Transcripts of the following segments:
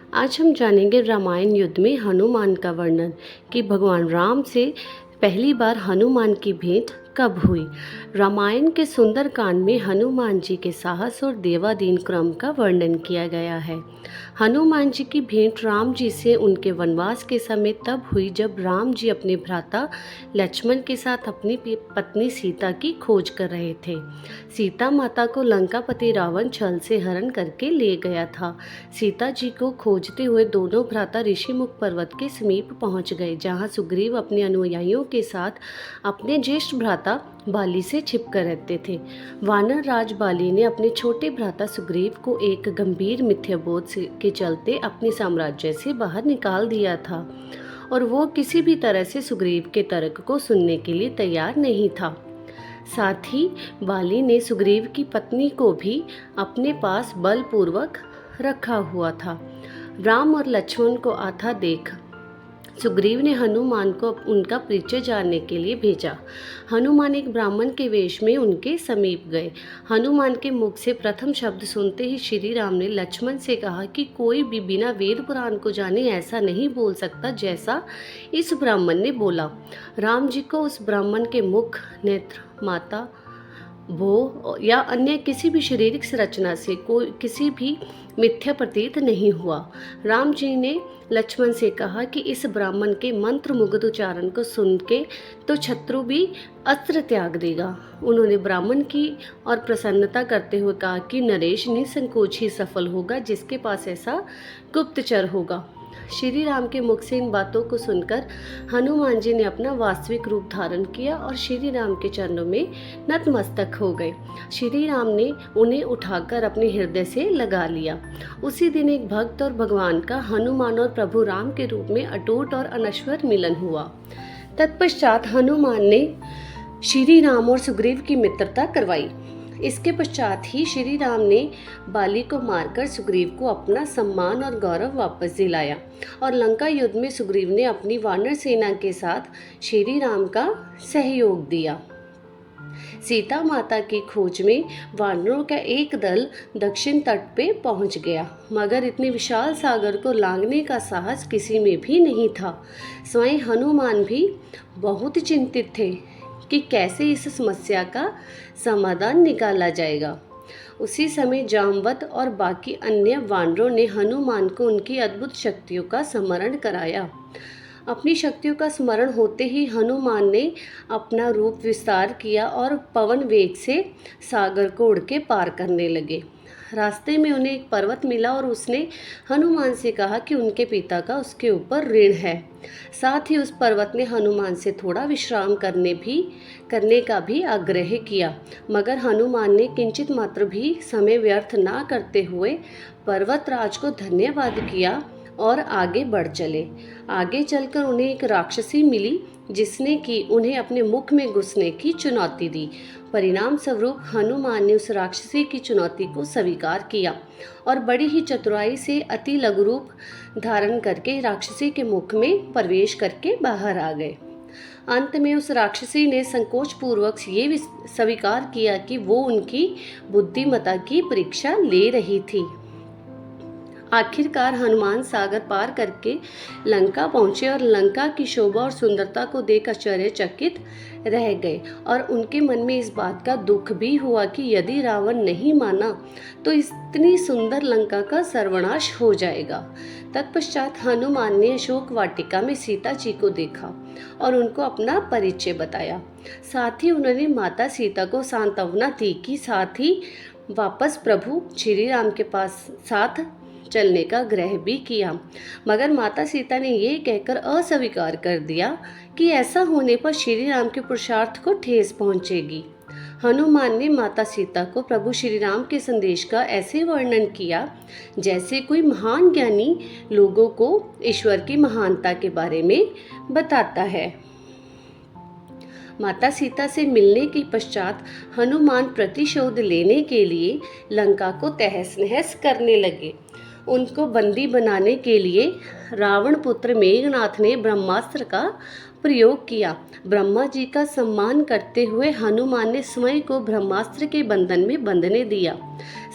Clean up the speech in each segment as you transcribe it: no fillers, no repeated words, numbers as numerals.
आज हम जानेंगे रामायण युद्ध में हनुमान का वर्णन कि भगवान राम से पहली बार हनुमान की भेंट कब हुई। रामायण के सुंदर कांड में हनुमान जी के साहस और देवादीन क्रम का वर्णन किया गया है। हनुमान जी की भेंट राम जी से उनके वनवास के समय तब हुई जब राम जी अपने भ्राता लक्ष्मण के साथ अपनी पत्नी सीता की खोज कर रहे थे। सीता माता को लंकापति रावण छल से हरण करके ले गया था। सीता जी को खोजते हुए दोनों भ्राता ऋषिमुख पर्वत के समीप पहुंच गए, जहां सुग्रीव अपने अनुयायियों के साथ अपने ज्येष्ठ भ्राता बाली से छिपकर रहते थे। वानर राज बाली ने अपने छोटे भ्राता सुग्रीव को एक गंभीर मिथ्याबोध के चलते अपने साम्राज्य से बाहर निकाल दिया था और वो किसी भी तरह से सुग्रीव के तर्क को सुनने के लिए तैयार नहीं था। साथ ही बाली ने सुग्रीव की पत्नी को भी अपने पास बलपूर्वक रखा हुआ था। राम और लक्ष्मण को आता देख सुग्रीव ने हनुमान को उनका परिचय जानने के लिए भेजा। हनुमान एक ब्राह्मण के वेश में उनके समीप गए। हनुमान के मुख से प्रथम शब्द सुनते ही श्री राम ने लक्ष्मण से कहा कि कोई भी बिना वेद पुराण को जाने ऐसा नहीं बोल सकता जैसा इस ब्राह्मण ने बोला। राम जी को उस ब्राह्मण के मुख, नेत्र, माता, भो या अन्य किसी भी शारीरिक संरचना से कोई किसी भी मिथ्या प्रतीत नहीं हुआ। राम जी ने लक्ष्मण से कहा कि इस ब्राह्मण के मंत्र मुग्ध उच्चारण को सुन के तो शत्रु भी अस्त्र त्याग देगा। उन्होंने ब्राह्मण की और प्रसन्नता करते हुए कहा कि नरेश निसंकोच ही सफल होगा जिसके पास ऐसा गुप्तचर होगा। श्री राम के मुख से इन बातों को सुनकर हनुमान जी ने अपना वास्तविक रूप धारण किया और श्री राम के चरणों में नतमस्तक हो गए। श्री राम ने उन्हें उठाकर अपने हृदय से लगा लिया। उसी दिन एक भक्त और भगवान का हनुमान और प्रभु राम के रूप में अटूट और अनश्वर मिलन हुआ। तत्पश्चात हनुमान ने श्री राम और सुग्रीव की मित्रता करवाई। इसके पश्चात ही श्री राम ने बाली को मारकर सुग्रीव को अपना सम्मान और गौरव वापस दिलाया और लंका युद्ध में सुग्रीव ने अपनी वानर सेना के साथ श्री राम का सहयोग दिया। सीता माता की खोज में वानरों का एक दल दक्षिण तट पे पहुंच गया, मगर इतने विशाल सागर को लांघने का साहस किसी में भी नहीं था। स्वयं हनुमान भी बहुत चिंतित थे कि कैसे इस समस्या का समाधान निकाला जाएगा। उसी समय जामवंत और बाकी अन्य वानरों ने हनुमान को उनकी अद्भुत शक्तियों का स्मरण कराया। अपनी शक्तियों का स्मरण होते ही हनुमान ने अपना रूप विस्तार किया और पवन वेग से सागर को उड़ के पार करने लगे। रास्ते में उन्हें एक पर्वत मिला और उसने हनुमान से कहा कि उनके पिता का उसके ऊपर ऋण है। साथ ही उस पर्वत ने हनुमान से थोड़ा विश्राम करने का भी आग्रह किया, मगर हनुमान ने किंचित मात्र भी समय व्यर्थ ना करते हुए पर्वतराज को धन्यवाद किया और आगे बढ़ चले। आगे चलकर उन्हें एक राक्षसी मिली जिसने कि उन्हें अपने मुख में घुसने की चुनौती दी। परिणाम स्वरूप हनुमान ने उस राक्षसी की चुनौती को स्वीकार किया और बड़ी ही चतुराई से अति लघु रूप धारण करके राक्षसी के मुख में प्रवेश करके बाहर आ गए। अंत में उस राक्षसी ने संकोच पूर्वक ये स्वीकार किया कि वो उनकी बुद्धिमत्ता की परीक्षा ले रही थी। आखिरकार हनुमान सागर पार करके लंका पहुंचे और लंका की शोभा और सुंदरता को देख आश्चर्यचकित रह गए और उनके मन में इस बात का दुख भी हुआ कि यदि रावण नहीं माना तो इतनी सुंदर लंका का सर्वनाश हो जाएगा। तत्पश्चात हनुमान ने अशोक वाटिका में सीता जी को देखा और उनको अपना परिचय बताया। साथ ही उन्होंने माता सीता को सांत्वना दी कि साथ ही वापस प्रभु श्री राम के पास साथ चलने का आग्रह भी किया, मगर माता सीता ने यह कहकर अस्वीकार कर दिया कि ऐसा होने पर श्री राम के पुरुषार्थ को ठेस पहुंचेगी। हनुमान ने माता सीता को प्रभु श्री राम के संदेश का ऐसे वर्णन किया जैसे कोई महान ज्ञानी लोगों को ईश्वर की महानता के बारे में बताता है। माता सीता से मिलने के पश्चात हनुमान प्रतिशोध लेने के लिए लंका को तहस नहस करने लगे। उनको बंदी बनाने के लिए रावण पुत्र मेघनाथ ने ब्रह्मास्त्र का प्रयोग किया। ब्रह्मा जी का सम्मान करते हुए हनुमान ने स्वयं को ब्रह्मास्त्र के बंधन में बंधने दिया।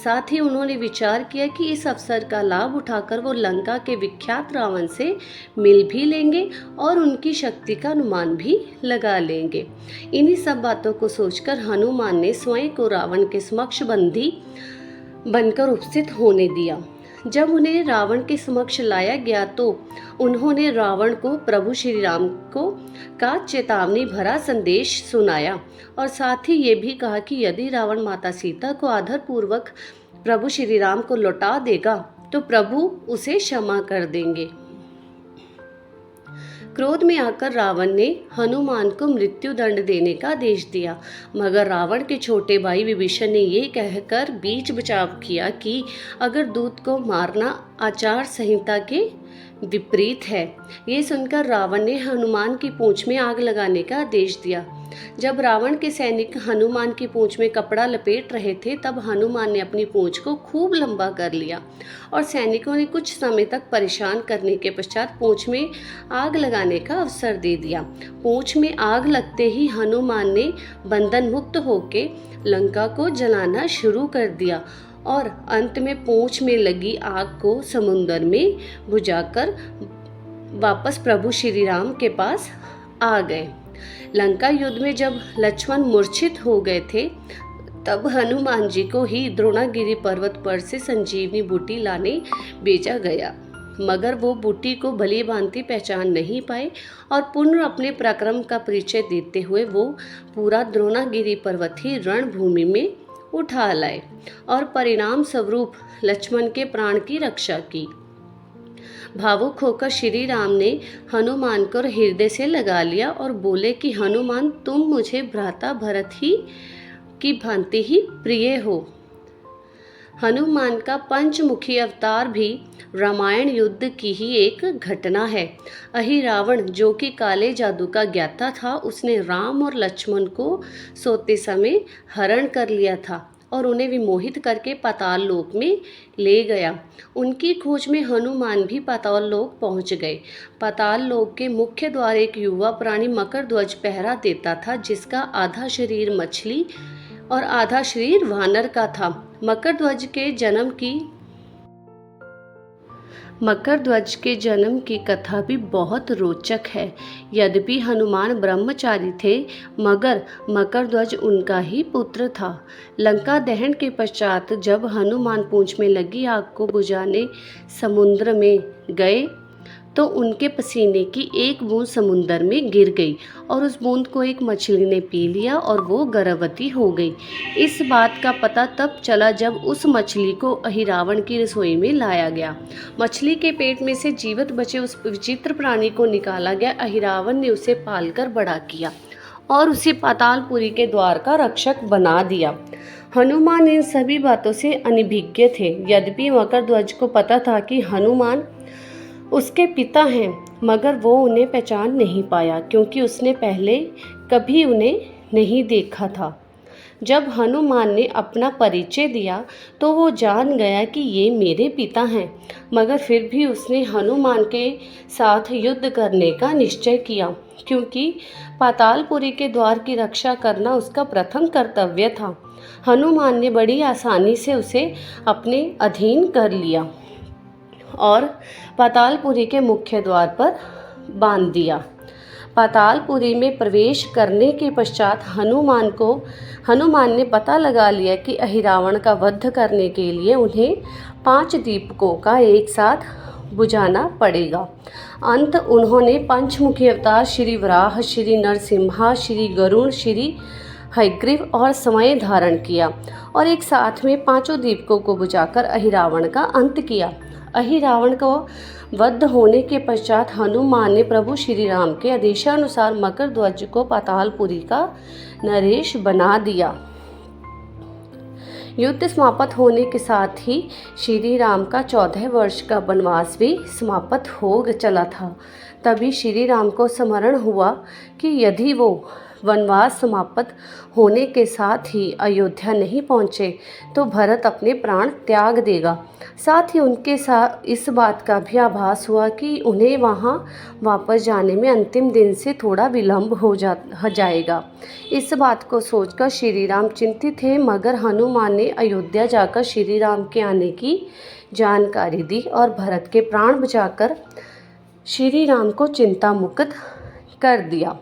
साथ ही उन्होंने विचार किया कि इस अवसर का लाभ उठाकर वो लंका के विख्यात रावण से मिल भी लेंगे और उनकी शक्ति का अनुमान भी लगा लेंगे। इन्हीं सब बातों को सोचकर हनुमान ने स्वयं को रावण के समक्ष बंदी बनकर उपस्थित होने दिया। जब उन्हें रावण के समक्ष लाया गया तो उन्होंने रावण को प्रभु श्री राम को का चेतावनी भरा संदेश सुनाया और साथ ही ये भी कहा कि यदि रावण माता सीता को आदरपूर्वक प्रभु श्री राम को लौटा देगा तो प्रभु उसे क्षमा कर देंगे। क्रोध में आकर रावण ने हनुमान को मृत्यु दंड देने का आदेश दिया, मगर रावण के छोटे भाई विभीषण ने ये कहकर बीच बचाव किया कि अगर दूत को मारना आचार संहिता के विपरीत है। ये सुनकर रावण ने हनुमान की पूंछ में आग लगाने का आदेश दिया। जब रावण के सैनिक हनुमान की पूंछ में कपड़ा लपेट रहे थे तब हनुमान ने अपनी पूंछ को खूब लंबा कर लिया और सैनिकों ने कुछ समय तक परेशान करने के पश्चात पूंछ में आग लगाने का अवसर दे दिया। पूंछ में आग लगते ही हनुमान ने बंधन मुक्त होकर लंका को जलाना शुरू कर दिया और अंत में पूंछ में लगी आग को समुद्र में बुझाकर वापस प्रभु श्री राम के पास आ गए। लंका युद्ध में जब लक्ष्मण मूर्छित हो गए थे तब हनुमान जी को ही द्रोणागिरी पर्वत पर से संजीवनी बूटी लाने भेजा गया, मगर वो बूटी को भली भांति पहचान नहीं पाए और पुनः अपने पराक्रम का परिचय देते हुए वो पूरा द्रोणागिरी पर्वत ही रणभूमि में उठा लाए और परिणाम स्वरूप लक्ष्मण के प्राण की रक्षा की। भावुक होकर श्री राम ने हनुमान को हृदय से लगा लिया और बोले कि हनुमान, तुम मुझे भ्राता भरत ही की भांति ही प्रिय हो। हनुमान का पंचमुखी अवतार भी रामायण युद्ध की ही एक घटना है। अहिरावण जो कि काले जादू का ज्ञाता था, उसने राम और लक्ष्मण को सोते समय हरण कर लिया था और उन्हें विमोहित करके पाताल लोक में ले गया। उनकी खोज में हनुमान भी पाताल लोक पहुंच गए। पाताल लोक के मुख्य द्वार एक युवा प्राणी मकरध्वज पहरा देता था, जिसका आधा शरीर मछली और आधा शरीर वानर का था। मकरध्वज के जन्म की कथा भी बहुत रोचक है। यद्यपि हनुमान ब्रह्मचारी थे, मगर मकरध्वज उनका ही पुत्र था। लंका दहन के पश्चात जब हनुमान पूंछ में लगी आग को बुझाने समुद्र में गए तो उनके पसीने की एक बूंद समुद्र में गिर गई और उस बूंद को एक मछली ने पी लिया और वो गर्भवती हो गई। इस बात का पता तब चला जब उस मछली को अहिरावण की रसोई में लाया गया। मछली के पेट में से जीवित बचे उस विचित्र प्राणी को निकाला गया। अहिरावण ने उसे पालकर बड़ा किया और उसे पातालपुरी के द्वार का रक्षक बना दिया। हनुमान इन सभी बातों से अनभिज्ञ थे। यद्यपि मकरध्वज को पता था कि हनुमान उसके पिता हैं, मगर वो उन्हें पहचान नहीं पाया क्योंकि उसने पहले कभी उन्हें नहीं देखा था। जब हनुमान ने अपना परिचय दिया तो वो जान गया कि ये मेरे पिता हैं, मगर फिर भी उसने हनुमान के साथ युद्ध करने का निश्चय किया क्योंकि पातालपुरी के द्वार की रक्षा करना उसका प्रथम कर्तव्य था। हनुमान ने बड़ी आसानी से उसे अपने अधीन कर लिया और पातालपुरी के मुख्य द्वार पर बांध दिया। पातालपुरी में प्रवेश करने के पश्चात हनुमान ने पता लगा लिया कि अहिरावण का वध करने के लिए उन्हें 5 दीपकों का एक साथ बुझाना पड़ेगा। अंत उन्होंने पंचमुखी अवतार श्री वराह, श्री नरसिम्हा, श्री गरुण, श्री हयग्रीव और समय धारण किया और एक साथ में 5 दीपकों को बुझाकर अहिरावण का अंत किया। अहिरावण को वध होने के पश्चात हनुमान ने प्रभु श्री राम के आदेशानुसार मकरध्वज को पातालपुरी का नरेश बना दिया। युद्ध समाप्त होने के साथ ही श्री राम का 14 वर्ष का वनवास भी समाप्त हो चला था। तभी श्री राम को स्मरण हुआ कि यदि वो वनवास समाप्त होने के साथ ही अयोध्या नहीं पहुँचे तो भरत अपने प्राण त्याग देगा। साथ ही उनके साथ इस बात का भी आभास हुआ कि उन्हें वहाँ वापस जाने में अंतिम दिन से थोड़ा विलंब हो जाएगा। इस बात को सोचकर श्री राम चिंतित थे, मगर हनुमान ने अयोध्या जाकर श्री राम के आने की जानकारी दी और भरत के प्राण बचाकर श्री राम को चिंता मुक्त कर दिया।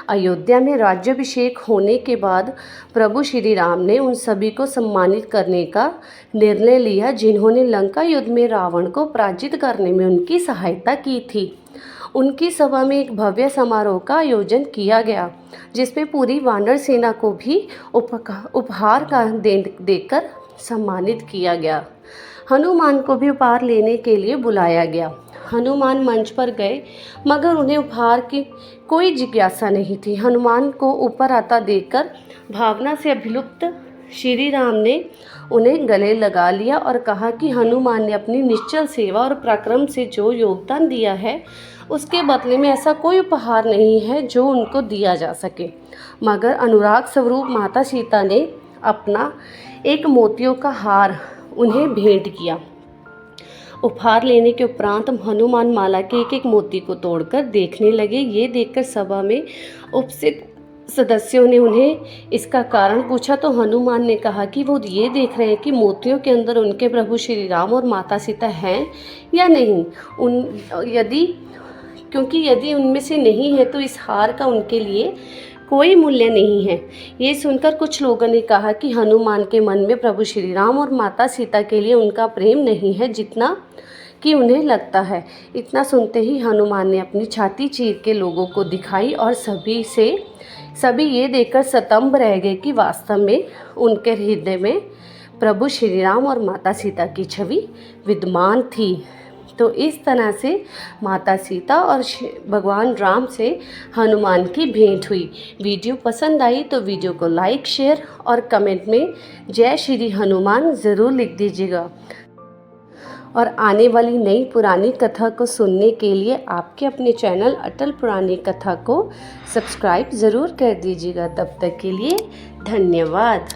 अयोध्या में राज्याभिषेक होने के बाद प्रभु श्री राम ने उन सभी को सम्मानित करने का निर्णय लिया जिन्होंने लंका युद्ध में रावण को पराजित करने में उनकी सहायता की थी। उनकी सभा में एक भव्य समारोह का आयोजन किया गया, जिसमें पूरी वानर सेना को भी उपहार का देकर सम्मानित किया गया। हनुमान को भी उपहार लेने के लिए बुलाया गया। हनुमान मंच पर गए, मगर उन्हें उपहार की कोई जिज्ञासा नहीं थी। हनुमान को ऊपर आता देखकर भावना से अभिलुप्त श्री राम ने उन्हें गले लगा लिया और कहा कि हनुमान ने अपनी निश्चल सेवा और पराक्रम से जो योगदान दिया है, उसके बदले में ऐसा कोई उपहार नहीं है जो उनको दिया जा सके। मगर अनुराग स्वरूप माता सीता ने अपना एक मोतियों का हार उन्हें भेंट किया। उपहार लेने के उपरांत हनुमान माला के एक एक मोती को तोड़कर देखने लगे। ये देखकर सभा में उपस्थित सदस्यों ने उन्हें इसका कारण पूछा तो हनुमान ने कहा कि वो ये देख रहे हैं कि मोतियों के अंदर उनके प्रभु श्री राम और माता सीता हैं या नहीं। क्योंकि यदि उनमें से नहीं है तो इस हार का उनके लिए कोई मूल्य नहीं है। ये सुनकर कुछ लोगों ने कहा कि हनुमान के मन में प्रभु श्री राम और माता सीता के लिए उनका प्रेम नहीं है जितना कि उन्हें लगता है। इतना सुनते ही हनुमान ने अपनी छाती चीर के लोगों को दिखाई और सभी ये देखकर स्तंभ रह गए कि वास्तव में उनके हृदय में प्रभु श्री राम और माता सीता की छवि विद्यमान थी। तो इस तरह से माता सीता और भगवान राम से हनुमान की भेंट हुई। वीडियो पसंद आई तो वीडियो को लाइक, शेयर और कमेंट में जय श्री हनुमान ज़रूर लिख दीजिएगा। और आने वाली नई पुरानी कथा को सुनने के लिए आपके अपने चैनल अटल पुरानी कथा को सब्सक्राइब ज़रूर कर दीजिएगा। तब तक के लिए धन्यवाद।